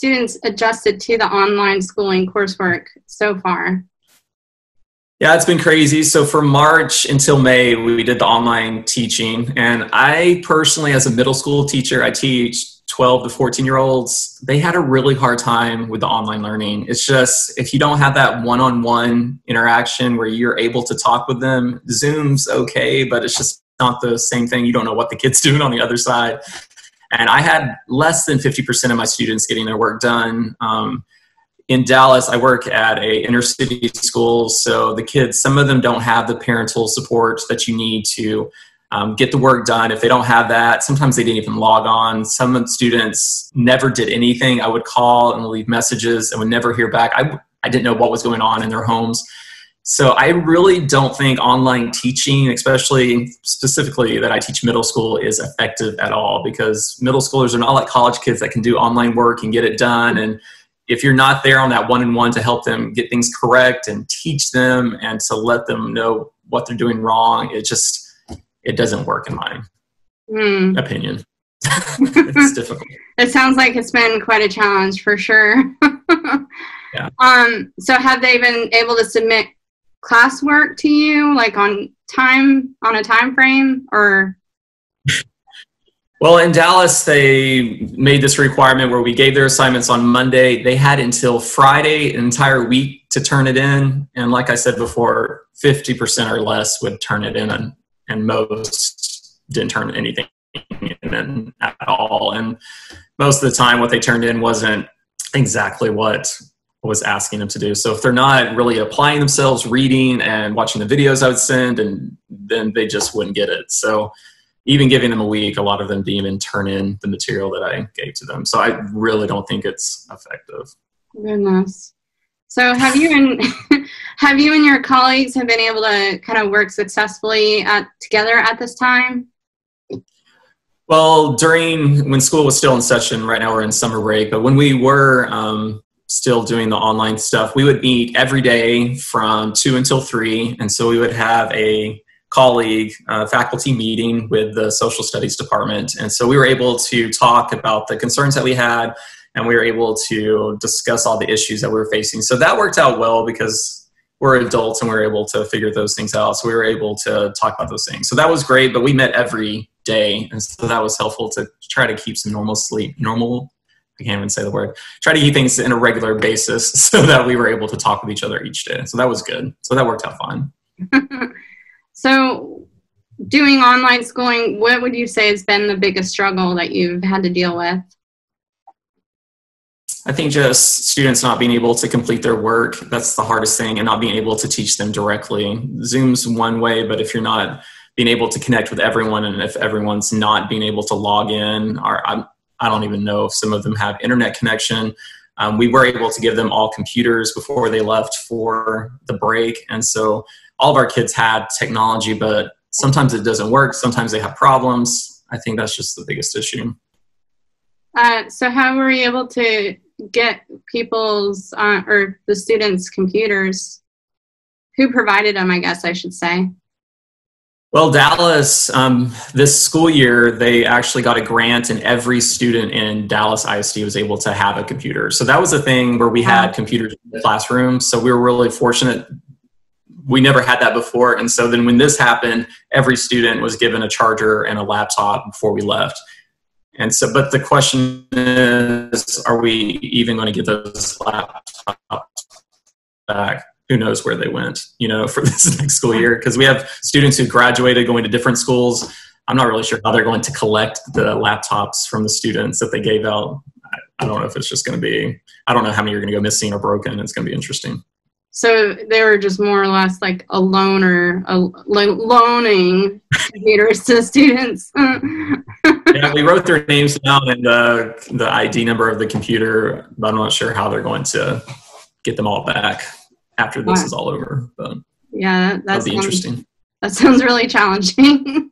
students adjusted to the online schooling coursework so far? Yeah, it's been crazy. So from March until May, we did the online teaching. And I personally, as a middle school teacher, I teach 12 to 14-year-olds. They had a really hard time with the online learning. It's just, if you don't have that one-on-one interaction where you're able to talk with them, Zoom's okay, but it's just not the same thing. You don't know what the kid's doing on the other side. And I had less than 50% of my students getting their work done. In Dallas, I work at a inner city school, so the kids, some of them don't have the parental support that you need to get the work done. If they don't have that, sometimes they didn't even log on. Some of the students never did anything. I would call and leave messages and would never hear back. I didn't know what was going on in their homes. So I really don't think online teaching, especially specifically that I teach middle school, is effective at all, because middle schoolers are not like college kids that can do online work and get it done. And if you're not there on that one-on-one to help them get things correct and teach them and to let them know what they're doing wrong, it doesn't work in my opinion. It's difficult. It sounds like it's been quite a challenge for sure. Yeah. So have they been able to submit classwork to you, like on a time frame, or? Well, in Dallas, they made this requirement where we gave their assignments on Monday. They had until Friday, an entire week, to turn it in. And like I said before, 50% or less would turn it in, and most didn't turn anything in at all. And most of the time, what they turned in wasn't exactly what I was asking them to do. So if they're not really applying themselves, reading and watching the videos I would send, and then they just wouldn't get it. So even giving them a week, a lot of them didn't even turn in the material that I gave to them. So I really don't think it's effective. Goodness. So have you and your colleagues have been able to kind of work successfully together at this time? Well, when school was still in session, right now we're in summer break, but when we were still doing the online stuff, we would meet every day from 2 until 3. And so we would have a colleague faculty meeting with the social studies department. And so we were able to talk about the concerns that we had, and we were able to discuss all the issues that we were facing. So that worked out well because we're adults and we were able to figure those things out. So we were able to talk about those things. So that was great, but we met every day. And so that was helpful to try to keep some I can't even say the word, try to keep things in a regular basis so that we were able to talk with each other each day. So that was good. So that worked out fine. So doing online schooling, what would you say has been the biggest struggle that you've had to deal with? I think just students not being able to complete their work. That's the hardest thing, and not being able to teach them directly. Zoom's one way, but if you're not being able to connect with everyone, and if everyone's not being able to log in, or I don't even know if some of them have internet connection. We were able to give them all computers before they left for the break. And so all of our kids had technology, but sometimes it doesn't work. Sometimes they have problems. I think that's just the biggest issue. So how were you able to get people's or the students' computers? Who provided them, I guess I should say? Well, Dallas, this school year, they actually got a grant, and every student in Dallas ISD was able to have a computer. So that was a thing where we had computers in the classroom. So we were really fortunate. We never had that before. And so then when this happened, every student was given a charger and a laptop before we left. And so, but the question is, are we even going to get those laptops back? Who knows where they went, for this next school year? Because we have students who graduated going to different schools. I'm not really sure how they're going to collect the laptops from the students that they gave out. I don't know if it's just going to be, I don't know how many are going to go missing or broken. It's going to be interesting. So they were just more or less like a loaning computers to students. Yeah, we wrote their names down and the ID number of the computer, but I'm not sure how they're going to get them all back after this is all over. But yeah, that'll be interesting. That sounds really challenging.